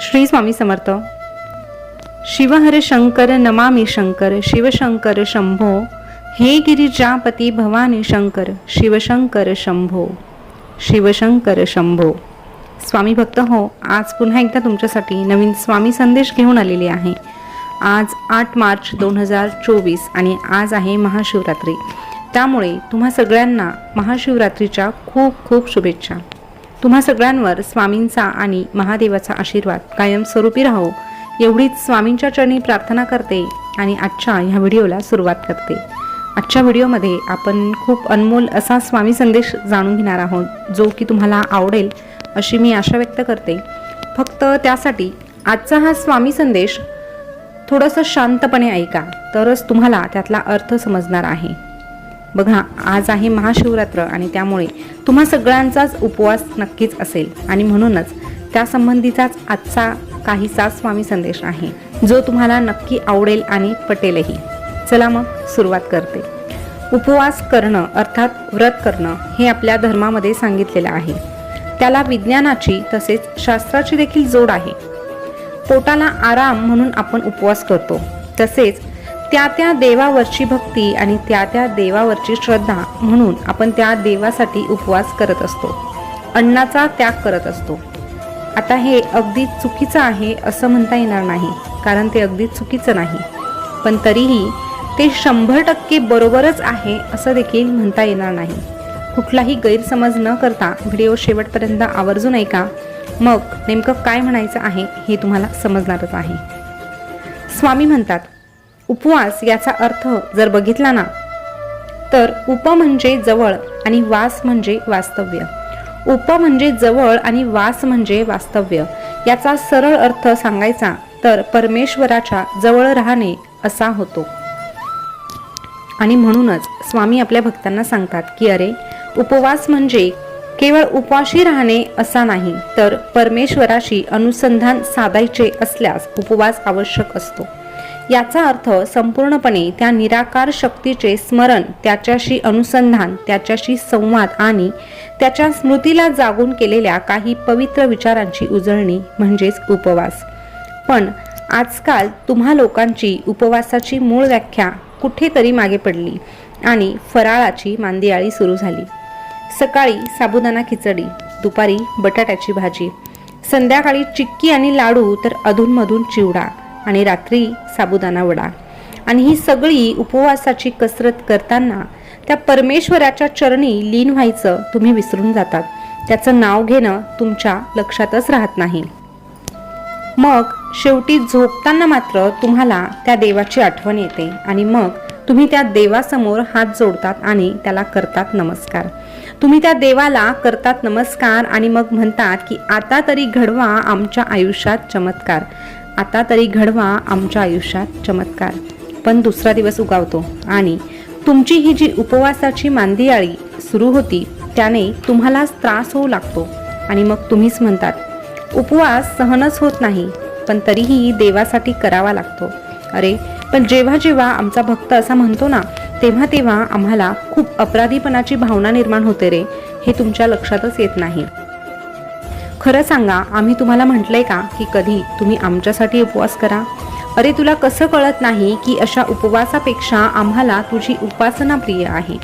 श्री स्वामी समर्थ। शिवहर शंकर नमामि शंकर, शिवशंकर शंभो, हे गिरिजापती भवानी शंकर, शिवशंकर शंभो, शिवशंकर शंभो। स्वामी भक्त हो, आज पुन्हा एकदा तुमच्यासाठी नवीन स्वामी संदेश घेऊन आलेली आहे। आज 8 मार्च 2024 आणि आज आहे महाशिवरात्री। त्यामुळे तुम्हा सगळ्यांना महाशिवरात्रीच्या खूप खूप शुभेच्छा। तुम्हा सगळ्यांवर स्वामींचा आणि महादेवाचा आशीर्वाद कायम स्वरूपी राहो एवढीच स्वामींच्या चरणी प्रार्थना करते आणि आजच्या ह्या व्हिडिओला सुरुवात करते। आजच्या व्हिडिओमध्ये आपण खूप अनमोल असा स्वामी संदेश जाणून घेणार आहोत, जो की तुम्हाला आवडेल अशी मी आशा व्यक्त करते। फक्त त्यासाठी आजचा हा स्वामी संदेश थोडंसं शांतपणे ऐका, तरच तुम्हाला त्यातला अर्थ समजणार आहे। बघा, आज आहे महाशिवरात्र आणि त्यामुळे तुम्हा सगळ्यांचाच उपवास नक्कीच असेल आणि म्हणूनच त्यासंबंधीचाच आजचा काहीसा स्वामी संदेश आहे, जो तुम्हाला नक्की आवडेल आणि पटेलही। चला मग सुरुवात करते। उपवास करणं अर्थात व्रत करणं हे आपल्या धर्मामध्ये सांगितलेलं आहे। त्याला विज्ञानाची तसेच शास्त्राची देखील जोड आहे। पोटाला आराम म्हणून आपण उपवास करतो, तसेच त्या देवावरची भक्ती आणि त्या देवावरची श्रद्धा म्हणून आपण त्या देवासाठी उपवास करत असतो, अन्नाचा त्याग करत असतो। आता हे अगदी चुकीचं आहे असं म्हणता येणार नाही, कारण ते अगदी चुकीचं नाही, पण तरीही ते 100% बरोबरच आहे असं देखील म्हणता येणार नाही। कुठलाही गैरसमज न करता व्हिडिओ शेवटपर्यंत आवर्जून ऐका, मग नेमकं काय म्हणायचं आहे हे तुम्हाला समजणारच आहे। स्वामी म्हणतात, उपवास याचा अर्थ जर बघितला ना, तर उप म्हणजे जवळ आणि वास म्हणजे वास्तव्य। उप म्हणजे जवळ आणि वास म्हणजे वास्तव्य। याचा सरळ अर्थ सांगायचा तर परमेश्वराच्या जवळ राहणे असा होतो। आणि म्हणूनच स्वामी आपल्या भक्तांना सांगतात की अरे, उपवास म्हणजे केवळ उपाशी राहणे असा नाही, तर परमेश्वराशी अनुसंधान साधायचे असल्यास उपवास आवश्यक असतो। याचा अर्थ संपूर्णपणे त्या निराकार शक्तीचे स्मरण, त्याच्याशी अनुसंधान, त्याच्याशी संवाद आणि त्याच्या स्मृतीला जागून केलेल्या काही पवित्र विचारांची उजळणी म्हणजेच उपवास। पण आजकाल तुम्हा लोकांची उपवासाची मूळ व्याख्या कुठेतरी मागे पडली आणि फराळाची मांदियाळी सुरू झाली। सकाळी साबुदाणा खिचडी, दुपारी बटाट्याची भाजी, संध्याकाळी चिक्की आणि लाडू, तर अधूनमधून चिवडा आणि रात्री साबुदाणा वडा। आणि ही सगळी उपवासाची कसरत करताना त्या परमेश्वराच्या चरणी लीन व्हायचं तुम्ही विसरून जातात। त्याचं नाव घेणं तुमच्या लक्षातच राहत नाही। मग शेवटी झोपताना मात्र तुम्हाला त्या देवाची आठवण येते आणि मग तुम्ही त्या देवासमोर हात जोडतात आणि त्याला करतात नमस्कार। तुम्ही त्या देवाला करतात नमस्कार आणि मग म्हणतात की आता तरी घडवा आमच्या आयुष्यात चमत्कार, आता तरी घडवा आमच्या आयुष्यात चमत्कार। पण दुसरा दिवस उगावतो आणि तुमची ही जी उपवासाची मांदियाळी सुरू होती त्याने तुम्हालाच त्रास होऊ लागतो आणि मग तुम्हीच म्हणतात उपवास सहनच होत नाही, पण तरीही देवासाठी करावा लागतो। अरे, पण जेव्हा जेव्हा आमचा भक्त असा म्हणतो ना, तेव्हा आम्हाला खूप अपराधीपणाची भावना निर्माण होते रे, हे तुमच्या लक्षातच येत नाही। खरं सांगा, आम्ही तुम्हाला म्हटलंय का की कधी तुम्ही आमच्यासाठी उपवास करा? अरे, तुला कसं कळत नाही की अशा उपवासापेक्षा आम्हाला तुझी उपासना प्रिय आहे।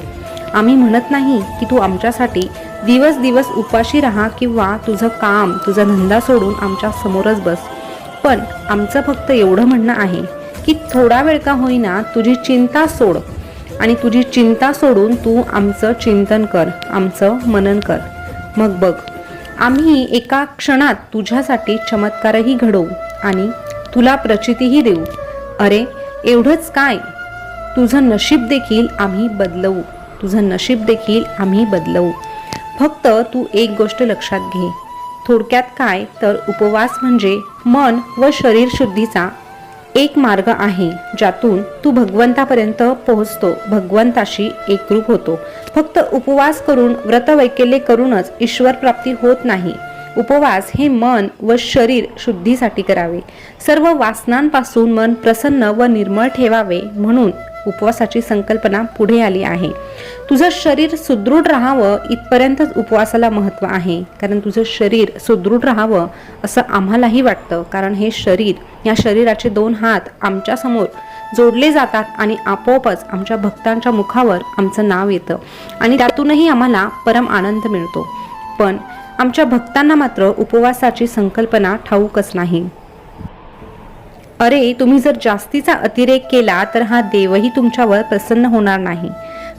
आम्ही म्हणत नाही की तू आमच्यासाठी दिवस दिवस उपाशी राहा किंवा तुझं काम, तुझा धंदा सोडून आमच्या समोरच बस, पण आमचं फक्त एवढं म्हणणं आहे की थोडा वेळ का होईना तुझी चिंता सोड आणि तुझी चिंता सोडून तू आमचं चिंतन कर, आमचं मनन कर। मग बघ, आम्ही एका क्षणात तुझ्यासाठी चमत्कारही घडवू आणि तुला प्रचितीही देऊ। अरे, एवढंच काय, तुझं नशीब देखील आम्ही बदलवू, तुझं नशीब देखील आम्ही बदलवू। फक्त तू एक गोष्ट लक्षात घे, थोडक्यात काय तर उपवास म्हणजे मन व शरीर शुद्धीचा एक मार्ग आहे, ज्यातून तू भगवंतापर्यंत पोहोचतो, भगवंताशी एकरूप होतो। फक्त उपवास करून, व्रतवैकल्य करूनच ईश्वर प्राप्ती होत नाही। उपवास हे मन व शरीर शुद्धीसाठी करावे। सर्व वासनांपासून मन प्रसन्न व निर्मळ ठेवावे, म्हणून उपवासाची संकल्पना पुढे आली आहे. तुझं शरीर सुदृढ राहावं इथपर्यंतच उपवासाला महत्त्व आहे. कारण तुझं शरीर सुदृढ राहावं असं आम्हालाही वाटतं. कारण हे शरीर, या शरीराचे 2 हात आमच्या समोर जोडले जातात आणि आपोआपच आमच्या भक्तांच्या मुखावर आमचं नाव येतं आणि त्यातूनही आम्हाला परम आनंद मिळतो. पण आमच्या भक्तांना मात्र उपवासाची संकल्पना ठाऊकच नाही. अरे, तुम्ही जर जास्तीचा अतिरेक केला तर हा देवही तुमच्यावर प्रसन्न होणार नाही.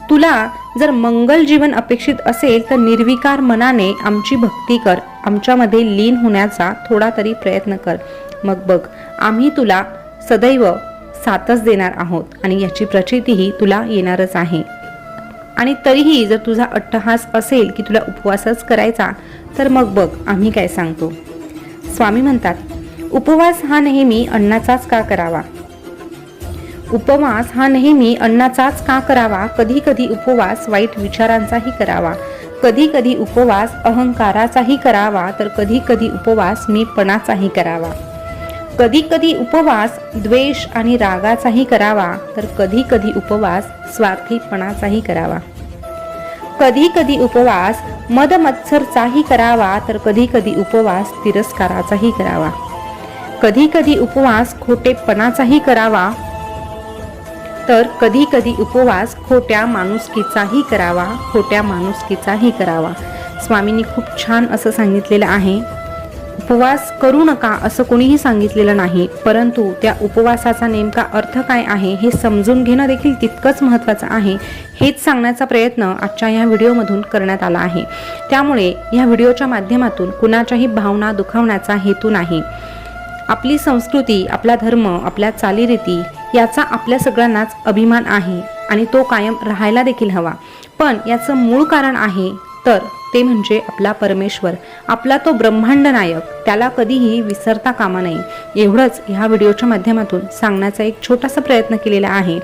तुला जर मंगल जीवन अपेक्षित असेल तर निर्विकार मनाने आमची भक्ती कर, आमच्यामध्ये लीन होण्याचा थोडा तरी प्रयत्न कर. मग बघ, आम्ही तुला सदैव साथच देणार आहोत आणि याची प्रचितीही तुला येणारच आहे. आणि तरीही जर तुझा अट्टहास असेल की तुला उपवासच करायचा, तर मग बघ आम्ही काय सांगतो. स्वामी म्हणतात, उपवास हा नेहमी अन्नाचाच का करावा? उपवास हा नेहमी अन्नाचाच का करावा? कधी कधी उपवास वाईट विचारांचाही करावा, कधी कधी उपवास अहंकाराचाही करावा, तर कधी कधी उपवास मीपणाचाही करावा, कधी कधी उपवास द्वेष आणि रागाचाही करावा, तर कधी कधी उपवास स्वार्थीपणाचाही करावा, कधी कधी उपवास मदमत्सरचाही करावा, तर कधी कधी उपवास तिरस्काराचाही करावा, कधी कधी उपवास खोटेपणाचाही करावा, तर कधी कधी उपवास खोट्या माणुसकीचाही करावा, खोट्या माणुसकीचाही करावा. स्वामींनी खूप छान असं सांगितलेलं आहे. उपवास करू नका असं कोणीही सांगितलेलं नाही, परंतु त्या उपवासाचा नेमका अर्थ काय आहे हे समजून घेणं देखील तितकंच महत्त्वाचं आहे. हेच सांगण्याचा प्रयत्न आजच्या या व्हिडिओमधून करण्यात आला आहे. त्यामुळे या व्हिडिओच्या माध्यमातून कुणाच्याही भावना दुखावण्याचा हेतू नाही. आपली संस्कृती, आपला धर्म, आपल्या चालीरीती याचा आपल्या सगळ्यांनाच अभिमान आहे आणि तो कायम राहायला देखील हवा. पण याचं मूळ कारण आहे तर ते म्हणजे आपला परमेश्वर, आपला तो ब्रह्मांड नायक, त्याला कधीही विसरता कामा नये. एवढंच ह्या व्हिडिओच्या माध्यमातून सांगण्याचा एक छोटासा प्रयत्न केलेला आहे.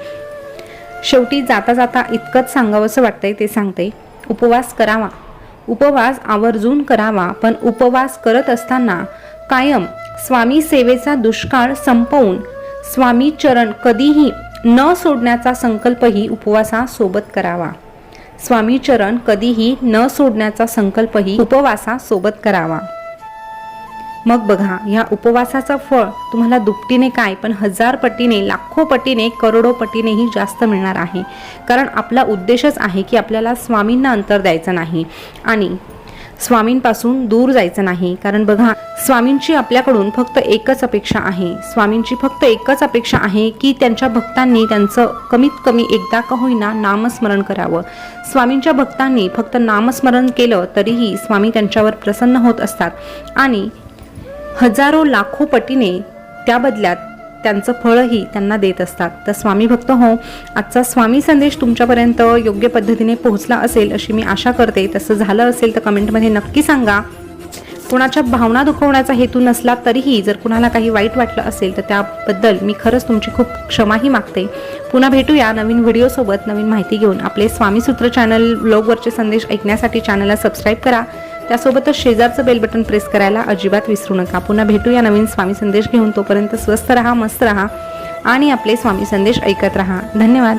शेवटी जाता जाता इतकंच सांगावंसं वाटतंय ते सांगते. उपवास करावा, उपवास आवर्जून करावा, पण उपवास करत असताना कायम स्वामी सेवेचा दुष्काळ संपवून स्वामी चरण कधीही न सोडण्याचा संकल्पही उपवासासोबत करावा. स्वामी चरण कधीही न सोडण्याचा संकल्पही उपवासासोबत करावा. मग बघा, या उपवासाचं फळ तुम्हाला दुपटीने काय, पण 1000 पटीने, लाखो पटीने, करोडो पटीनेही जास्त मिळणार आहे. कारण आपला उद्देशच आहे की आपल्याला स्वामींना अंतर द्यायचं नाही आणि स्वामींपासून दूर जायचं नाही. कारण बघा, स्वामींची आपल्याकडून फक्त एकच अपेक्षा आहे. स्वामींची फक्त एकच अपेक्षा आहे की त्यांच्या भक्तांनी त्यांचं कमीत कमी एकदा का होईना नामस्मरण करावं. स्वामींच्या भक्तांनी फक्त नामस्मरण केलं तरीही स्वामी त्यांच्यावर प्रसन्न होत असतात आणि हजारो लाखो पटीने त्या बदल्यात त्यांचं फळही त्यांना देत असतात. तर स्वामी भक्त हो, आजचा स्वामी संदेश तुमच्यापर्यंत योग्य पद्धतीने पोहोचला असेल अशी मी आशा करते. तसं झालं असेल तर कमेंटमध्ये नक्की सांगा. कोणाच्या भावना दुखवण्याचा हेतू नसला तरीही जर कुणाला काही वाईट वाटलं असेल तर त्याबद्दल मी खरंच तुमची खूप क्षमाही मागते. पुन्हा भेटूया नवीन व्हिडिओसोबत, नवीन माहिती घेऊन. आपले स्वामीसूत्र चॅनल ब्लॉगवरचे संदेश ऐकण्यासाठी चॅनलला सबस्क्राईब करा. त्यासोबतच शेजारचं बेल बटन प्रेस करायला अजिबात विसरू नका. पुन्हा भेटूया नवीन स्वामी संदेश घेऊन. तोपर्यंत स्वस्थ राहा, मस्त राहा आणि आपले स्वामी संदेश ऐकत राहा. धन्यवाद.